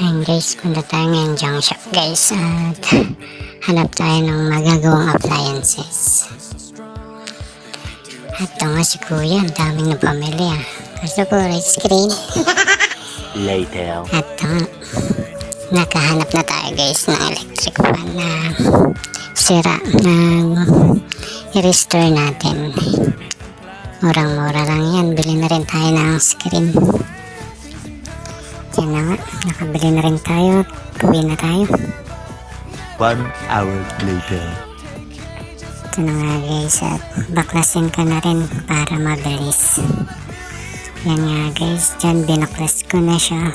Ayun guys, punta tayo ngayon junk shop guys at hanap tayo ng magagawang appliances. At ito nga si kuya, ang daming na pamili Gusto ko red screen. Later. At nakahanap na tayo guys ng electric fan na sira ng i-restore natin. Murang-mura lang yan, bili na rin tayo ng screen. Yan na nga, nakabili na rin tayo, uwi na tayo. 1 hour later. Ito na nga guys, at baklasin ko na rin para mabilis. Yan nga guys, dyan binaklas ko na siya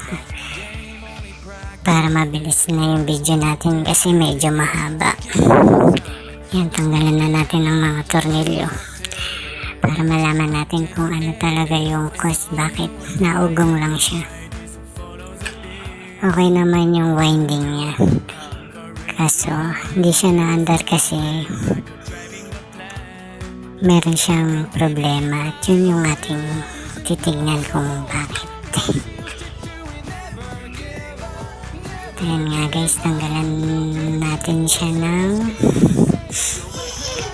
para mabilis na yung video natin kasi medyo mahaba. Yan, tanggalan na natin ng mga tornilyo para malaman natin kung ano talaga yung cause bakit naugong lang siya. Okay naman yung winding niya, kaso hindi siya naandar kasi meron siyang problema at yun yung ating titignan kung bakit. Ayan nga guys, tanggalan natin siya ng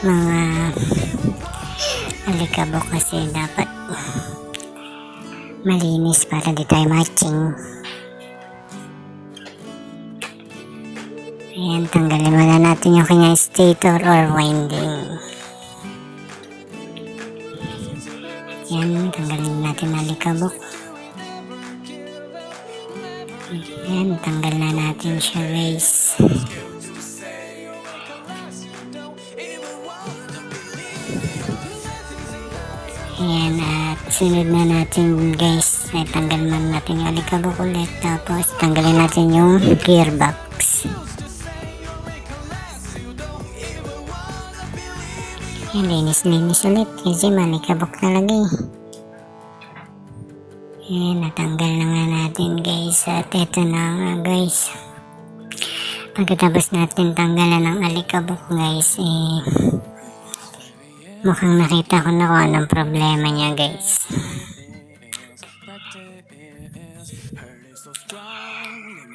mga alikabok kasi dapat malinis para di tayo matching. Ayan, tanggalin muna natin yung kanyang stator or winding. Ayan, tanggalin natin ang alikabok. Ayan, tanggal na natin siya guys. Ayan, at sunod na natin guys, ay tanggal man natin yung alikabok ulit, tapos tanggalin natin yung gearbox. Ayan, linis-linis ulit kasi malikabok talaga Ayan, natanggal na nga natin guys, at eto na nga guys. Pagkatapos natin tanggalan ng alikabok guys, mukhang nakita ko na kung anong problema niya guys.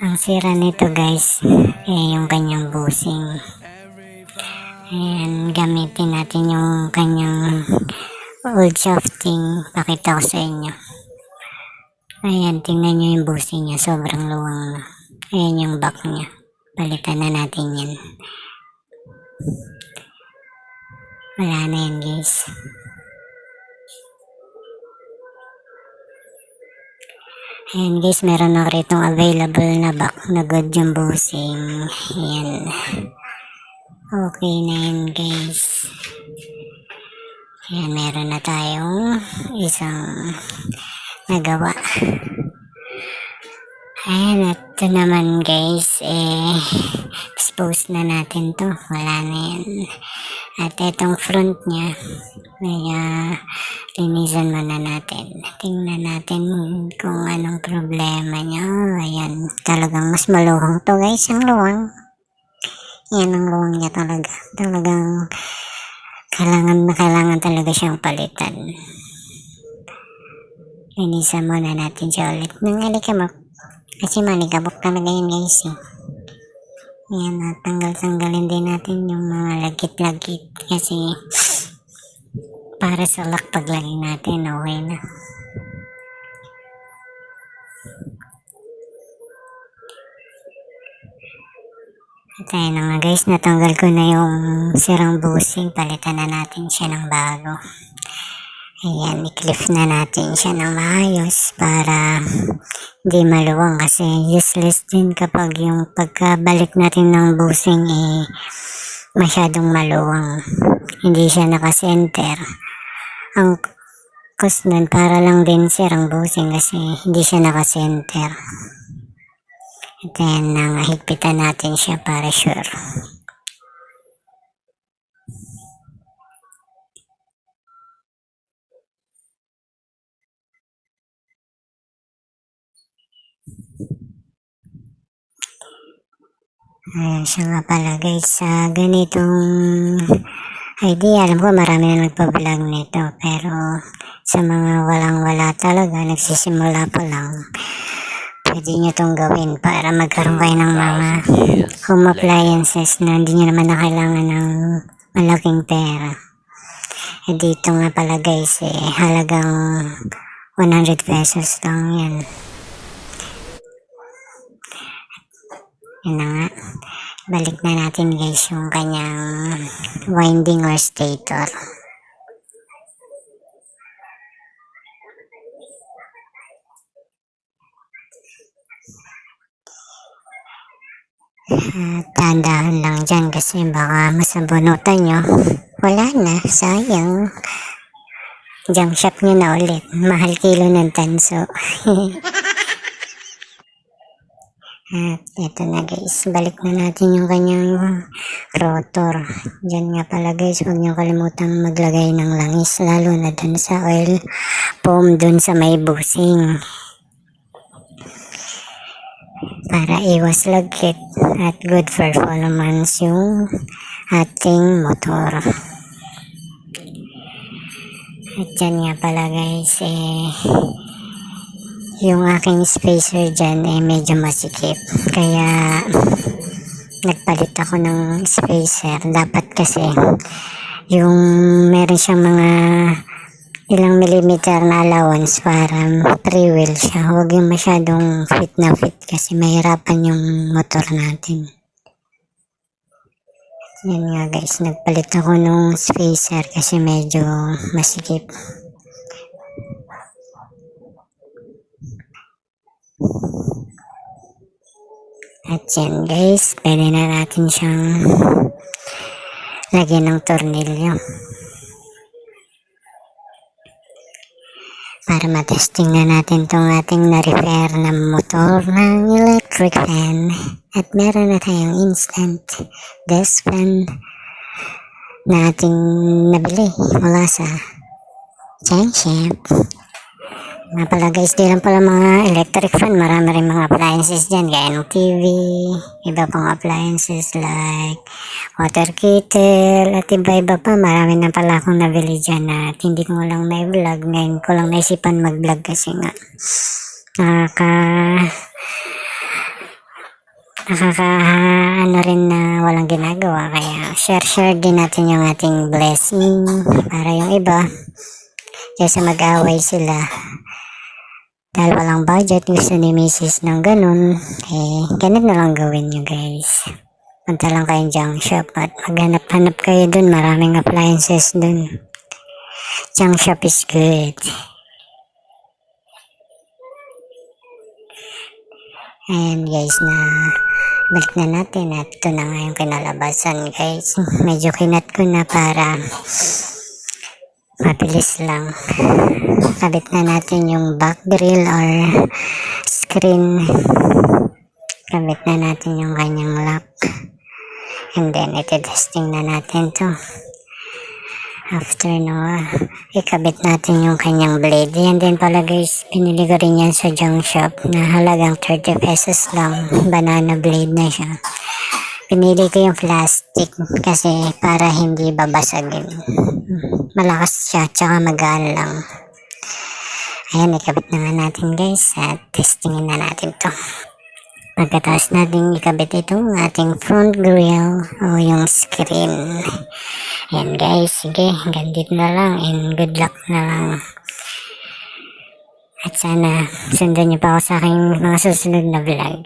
Ang sira nito guys yung kanyang bushing. Ayan, gamitin natin yung kanyang old shafting. Pakita ko sa inyo. Ayan, tingnan nyo yung bushing niya, sobrang luwang na. Ayan yung back niya, palitan na natin yan. Wala na yan guys. Ayan guys, meron ako ritong available na back na good yung bushing. Ayan, okay na yan guys. Ayan, meron na tayong isang nagawa. Ayan, at ito naman guys, dispose na natin to. Wala na yan. At itong front niya, linisan muna natin. Tingnan natin kung anong problema niya. Ayan, talagang mas maluwang to guys, ang luwang. Yan ang luwang niya talaga. Talagang kailangan talaga siyang palitan. Linisan muna natin siya ulit ng alikabok. Kasi malikabok talaga yun guys Yan, tanggalin din natin yung mga lagkit-lagkit kasi para sa lock paglagay natin okay na. At ayun na nga guys, natanggal ko na yung sirang bushing, palitan na natin siya ng bago. Ayan, i-clip na natin siya ng maayos para di maluwang kasi useless din kapag yung pagkabalik natin ng bushing masyadong maluwang. Hindi siya nakasenter. Ang cause nun para lang din sirang bushing kasi hindi siya nakasenter. At ayan, higpitan natin siya para sure. Ayan siya nga pala guys, sa ganitong idea, alam ko marami na nagpa-vlog nito, pero sa mga walang-wala talaga, nagsisimula pa lang, pwede nyo itong gawin para magkaroon kayo ng mga 2,000 years home later. appliances na hindi nyo naman na kailangan ng malaking pera. Eh, dito nga pala guys, halagang 100 pesos lang yan. Yun na nga. Balik na natin guys yung kanyang winding or stator. Tandaan lang dyan kasi baka masabunutan nyo. Wala na, sayang. Junk shop nyo na ulit. Mahal kilo ng tanso. At eto na guys, balik na natin yung kanyang rotor. Diyan nga pala guys, huwag nyo kalimutang maglagay ng langis, lalo na dun sa oil foam dun sa may busing. Para iwas lagkit at good performance yung ating motor. At dyan nga pala guys, yung aking spacer dyan medyo masikip, kaya nagpalit ako ng spacer. Dapat kasi yung meron siyang mga ilang millimeter na allowance para free wheel siya, huwag yung masyadong fit na fit kasi mahirapan yung motor natin. Yan nga guys, nagpalit ako ng spacer kasi medyo masikip. At yan guys, pwede na natin siyang lagyan ng tornilyo para matesting na natin tong ating na-repair na motor ng electric fan. At meron na tayong instant desk fan na ating nabili mula sa Junk Shop. Nga pala guys, di lang pala mga electric fan, marami rin mga appliances dyan gaya ng TV, iba pang appliances like water kettle at iba-iba pa. Marami na pala akong nabili dyan at hindi ko lang may vlog. Ngayon ko lang naisipan mag vlog kasi nga nakaka ano rin na walang ginagawa, kaya share din natin yung ating blessing para yung iba kasi mag-away sila dahil walang budget, gusto ni Mrs. ng ganun, ganit na lang gawin nyo guys. Punta lang kayong junk shop at maghanap-hanap kayo dun, maraming appliances dun. Junk shop is good. Ayan guys, na balik na natin at ito na nga yung kinalabasan guys. Medyo kinat ko na para mabilis lang. Kabit na natin yung back grill or screen. Kabit na natin yung kanyang lock. And then iti-testing na natin to. After ikabit natin yung kanyang blade. Yan din pala guys, pinili ko rin yan sa junk shop na halagang 30 pesos lang. Banana blade na siya. Pinili ko yung plastic kasi para hindi babasagin. Malakas siya, tsaka magaan lang. Ayan, ikabit na nga natin guys at testingin na natin to. Pagkatapos natin ikabit itong ating front grill o yung screen. Ayan guys, sige, hanggang dito na lang and good luck na lang. At sana sundan niyo pa ako sa aking mga susunod na vlog.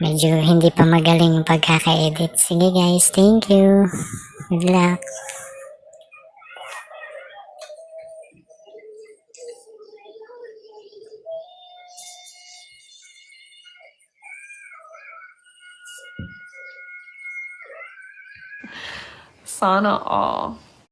Medyo hindi pa magaling yung pagkaka-edit. Sige guys, thank you. Good luck. Sana all.